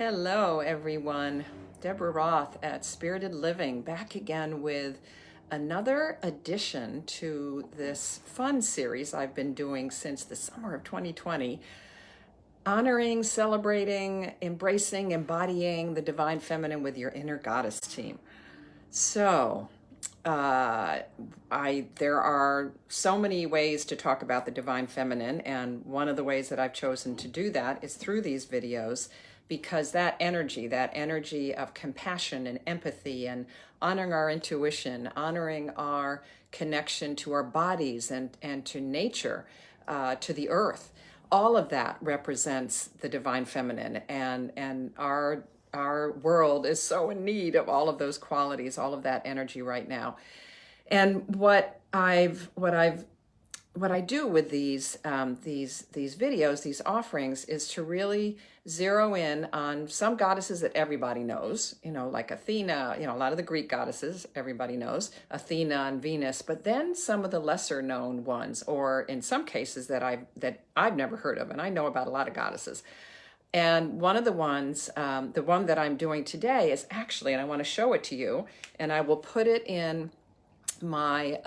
Hello, everyone. Deborah Roth at Spirited Living, back again with another addition to this fun series I've been doing since the summer of 2020, honoring, celebrating, embracing, embodying the divine feminine with your inner goddess team. So, there are so many ways to talk about the divine feminine, and one of the ways that I've chosen to do that is through these videos, because that energy of compassion and empathy and honoring our intuition, honoring our connection to our bodies and to nature, to the earth, all of that represents the divine feminine, and our world is so in need of all of those qualities, all of that energy right now. And what I do with these videos, these offerings, is to really zero in on some goddesses that everybody knows, like Athena, a lot of the Greek goddesses everybody knows, Athena and Venus, but then some of the lesser known ones, or in some cases that I've never heard of, and I know about a lot of goddesses. And one of the ones, the one that I'm doing today is actually, and I want to show it to you, and I will put it in my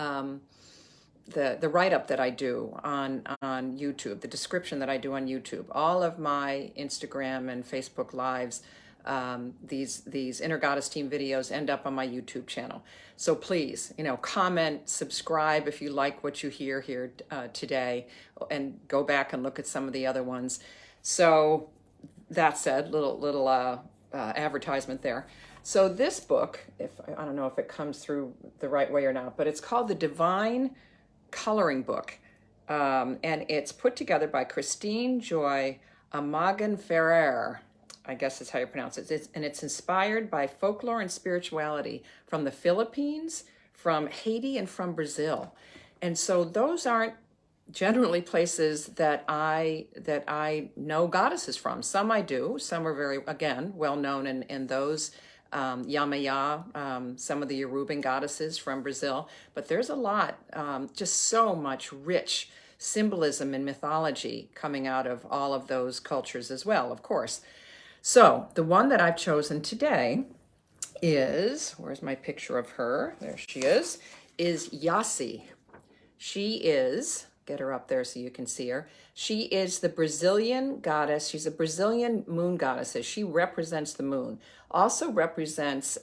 the write-up that I do on YouTube, the description that I do on YouTube. All of my Instagram and Facebook lives, these Inner Goddess Team videos end up on my YouTube channel. So please, comment, subscribe if you like what you hear here today, and go back and look at some of the other ones. So that said, little advertisement there. So this book, I don't know if it comes through the right way or not, but it's called The Divine Coloring Book, and it's put together by Christine Joy Amagan Ferrer, I guess is how you pronounce it. And it's inspired by folklore and spirituality from the Philippines, from Haiti, and from Brazil. And so those aren't generally places that I know goddesses from. Some I do. Some are very, again, well known in those. Yamaya, some of the Yoruban goddesses from Brazil, but there's a lot, just so much rich symbolism and mythology coming out of all of those cultures as well, of course. So the one that I've chosen today is, where's my picture of her? There she is Jaci. She is, get her up there so you can see her. She is the Brazilian goddess. She's a Brazilian moon goddess. She represents the moon. Also represents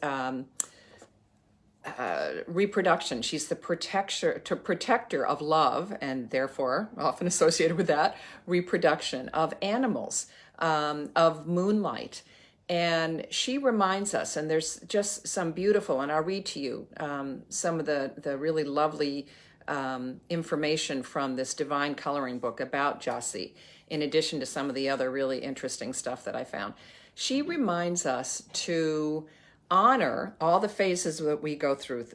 reproduction. She's the protector of love, and therefore often associated with that, reproduction of animals, of moonlight. And she reminds us, and there's just some beautiful, and I'll read to you some of the really lovely information from this divine coloring book about Jaci, in addition to some of the other really interesting stuff that I found. She reminds us to honor all the phases that we go through,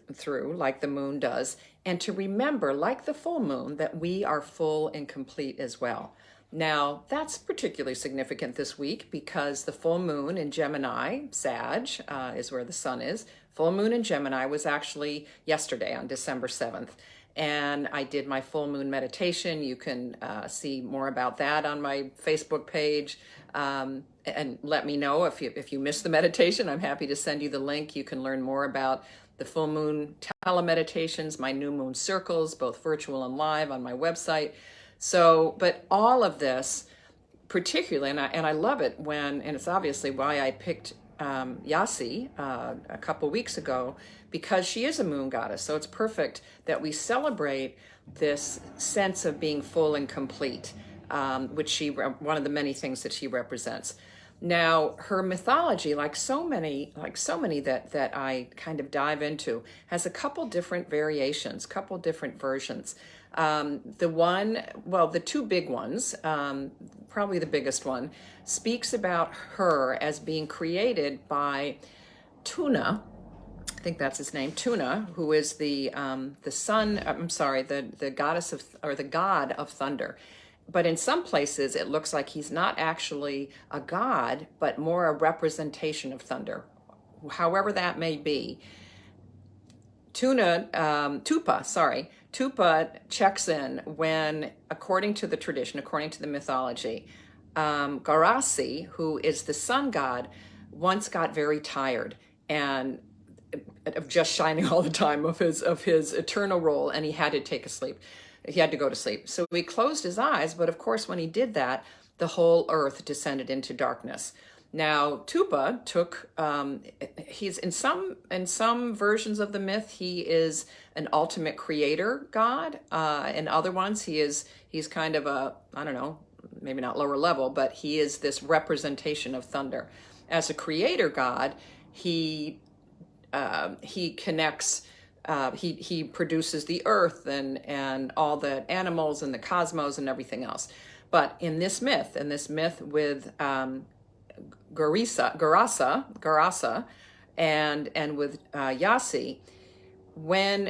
like the moon does, and to remember, like the full moon, that we are full and complete as well. Now, that's particularly significant this week because the full moon in Gemini, Sag, is where the sun is. Full moon in Gemini was actually yesterday on December 7th. And I did my full moon meditation. You can see more about that on my Facebook page. And let me know if you missed the meditation. I'm happy to send you the link. You can learn more about the full moon telemeditations, my new moon circles, both virtual and live, on my website. So, but all of this, particularly, and I love it and it's obviously why I picked Jaci a couple weeks ago, because she is a moon goddess. So it's perfect that we celebrate this sense of being full and complete, which one of the many things that she represents. Now, her mythology, like so many that I kind of dive into, has a couple different variations, couple different versions. The two big ones, probably the biggest one, speaks about her as being created by Tupã. I think that's his name, Tupã, who is the goddess of, or the god of thunder. But in some places, it looks like he's not actually a god, but more a representation of thunder. However that may be. Tupã checks in when, according to the tradition, according to the mythology, Guaraci, who is the sun god, once got very tired and of just shining all the time of his eternal role, and he had to take a sleep. He had to go to sleep. So he closed his eyes, but of course, when he did that, the whole earth descended into darkness. Now, Tupã took, he's in some versions of the myth, he is an ultimate creator god. In other ones, he's kind of a, I don't know, maybe not lower level, but he is this representation of thunder. As a creator god, he connects, he produces the earth and all the animals and the cosmos and everything else. But in this myth with Guaraci and with Jaci,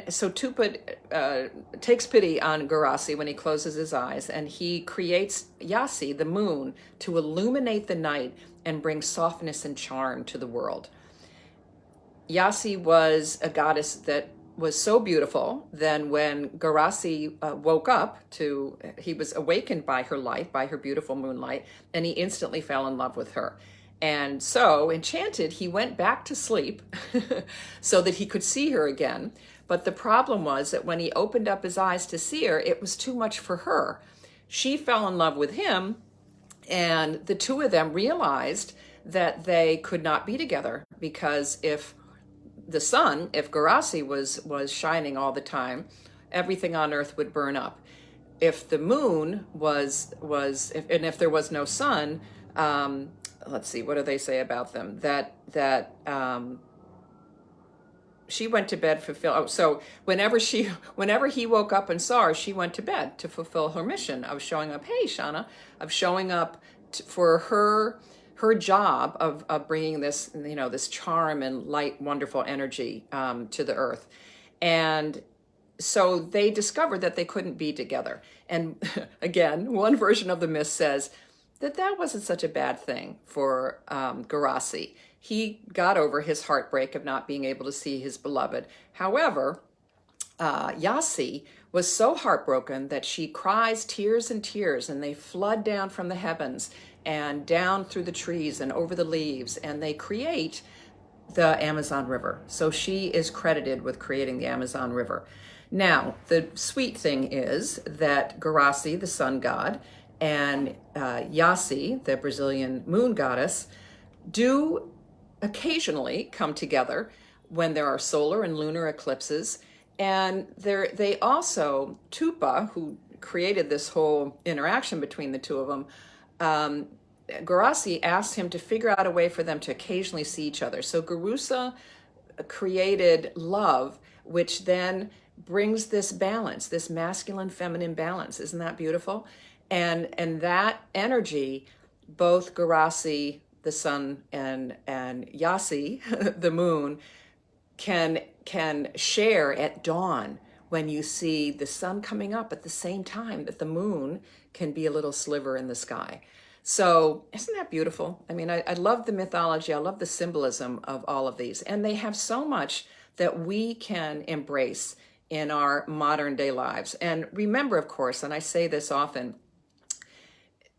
so Tupã takes pity on Guaraci when he closes his eyes, and he creates Jaci, the moon, to illuminate the night and bring softness and charm to the world. Jaci was a goddess that was so beautiful. Then when Guaraci woke up, he was awakened by her light, by her beautiful moonlight, and he instantly fell in love with her. And so, enchanted, he went back to sleep so that he could see her again. But the problem was that when he opened up his eyes to see her, it was too much for her. She fell in love with him, and the two of them realized that they could not be together, because if the sun, if Guaraci was shining all the time, everything on earth would burn up. If the moon if there was no sun, let's see, what do they say about them? That she went to bed so whenever he woke up and saw her, she went to bed to fulfill her mission of showing up. Hey, Shauna, of showing up for her job of bringing this, this charm and light, wonderful energy to the earth. And so they discovered that they couldn't be together. And again, one version of the myth says that wasn't such a bad thing for Guaraci. He got over his heartbreak of not being able to see his beloved. However, Jaci was so heartbroken that she cries tears and tears, and they flood down from the heavens and down through the trees and over the leaves, and they create the Amazon River. So she is credited with creating the Amazon River. Now, the sweet thing is that Guaraci, the sun god, and Jaci, the Brazilian moon goddess, do occasionally come together when there are solar and lunar eclipses. And they also, Tupã, who created this whole interaction between the two of them, Guaraci asked him to figure out a way for them to occasionally see each other. So Guaraci created love, which then brings this balance, this masculine feminine balance. Isn't that beautiful? And that energy, both Guaraci, the sun, and Jaci, the moon, can share at dawn, when you see the sun coming up at the same time that the moon can be a little sliver in the sky. So isn't that beautiful? I mean, I love the mythology. I love the symbolism of all of these. And they have so much that we can embrace in our modern day lives. And remember, of course, and I say this often,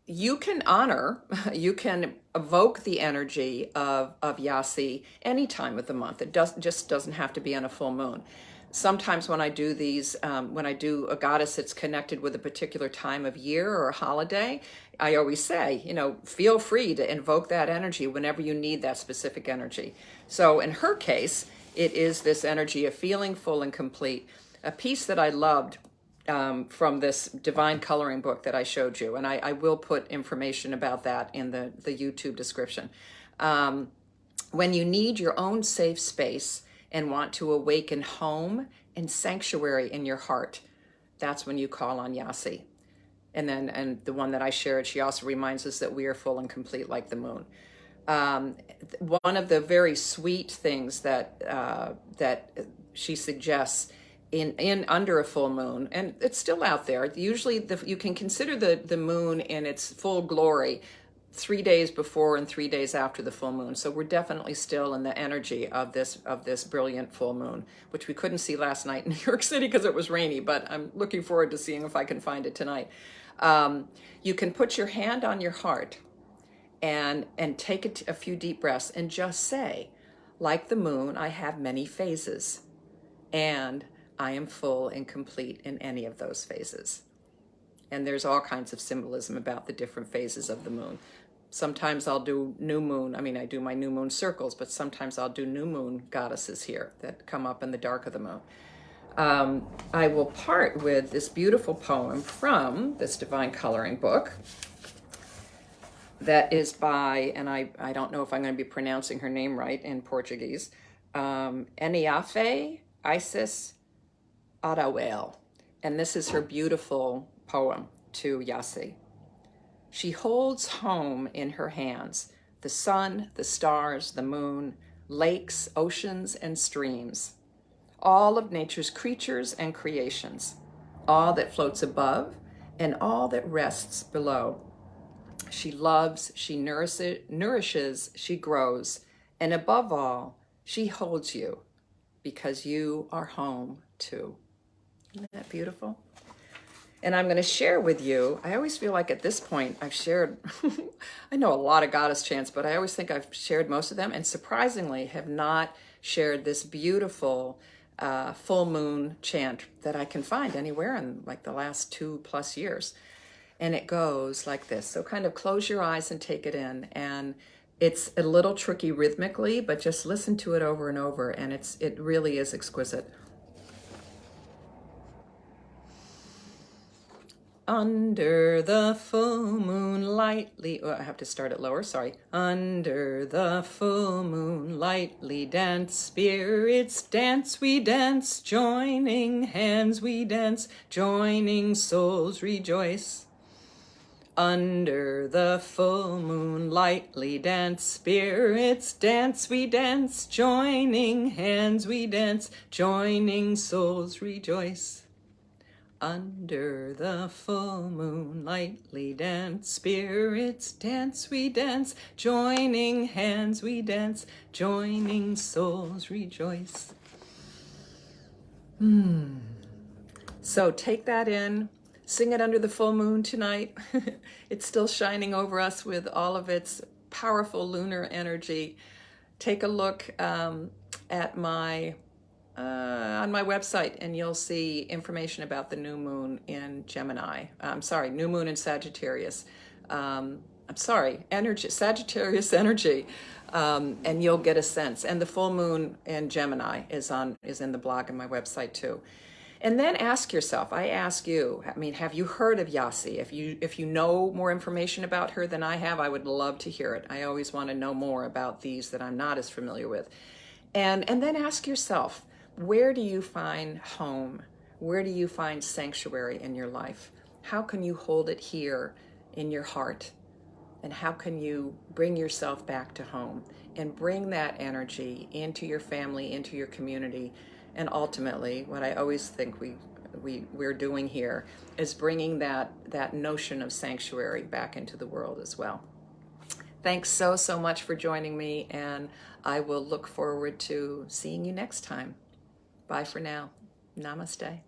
you can evoke the energy of Jaci any time of the month. It just doesn't have to be on a full moon. Sometimes when I do these, when I do a goddess that's connected with a particular time of year or a holiday, I always say, feel free to invoke that energy whenever you need that specific energy. So in her case, it is this energy of feeling full and complete. A piece that I loved from this divine coloring book that I showed you, and I will put information about that in the YouTube description. When you need your own safe space and want to awaken home and sanctuary in your heart, that's when you call on Jaci. And the one that I shared, she also reminds us that we are full and complete like the moon. One of the very sweet things that she suggests in under a full moon, and it's still out there. Usually you can consider the moon in its full glory 3 days before and 3 days after the full moon. So we're definitely still in the energy of this brilliant full moon, which we couldn't see last night in New York City because it was rainy, but I'm looking forward to seeing if I can find it tonight. You can put your hand on your heart and take a few deep breaths and just say, like the moon, I have many phases, and I am full and complete in any of those phases. And there's all kinds of symbolism about the different phases of the moon. Sometimes I'll do new moon. I mean, I do my new moon circles, but sometimes I'll do new moon goddesses here that come up in the dark of the moon. I will part with this beautiful poem from this divine coloring book that is by, and I don't know if I'm going to be pronouncing her name right in Portuguese, Eniafe Isis Arawel. And this is her beautiful poem to Jaci. She holds home in her hands the sun, the stars, the moon, lakes, oceans, and streams, all of nature's creatures and creations, all that floats above and all that rests below. She loves, she nourishes, she grows, and above all, she holds you because you are home too. Isn't that beautiful? And I'm going to share with you, I always feel like at this point I've shared, I know a lot of goddess chants, but I always think I've shared most of them, and surprisingly have not shared this beautiful full moon chant that I can find anywhere in like the last 2+ years. And it goes like this. So kind of close your eyes and take it in. And it's a little tricky rhythmically, but just listen to it over and over, and it really is exquisite. Under the full moon lightly, oh, I have to start it lower, sorry. Under the full moon lightly dance, spirits dance, we dance, joining hands we dance, joining souls rejoice. Under the full moon lightly dance, spirits dance, we dance, joining hands we dance, joining souls rejoice. Under the full moon lightly dance, spirits dance, we dance, joining hands we dance, joining souls rejoice. So take that in, sing it under the full moon tonight. It's still shining over us with all of its powerful lunar energy. Take a look at my on my website, and you'll see information about the new moon in Gemini. New moon in Sagittarius. Sagittarius energy, and you'll get a sense. And the full moon in Gemini is in the blog and my website too. And then ask yourself, I ask you, have you heard of Jaci? If you know more information about her than I have, I would love to hear it. I always want to know more about these that I'm not as familiar with. And then ask yourself, where do you find home? Where do you find sanctuary in your life? How can you hold it here in your heart? And how can you bring yourself back to home and bring that energy into your family, into your community? And ultimately, what I always think we're doing here is bringing that notion of sanctuary back into the world as well. Thanks so much for joining me, and I will look forward to seeing you next time. Bye for now. Namaste.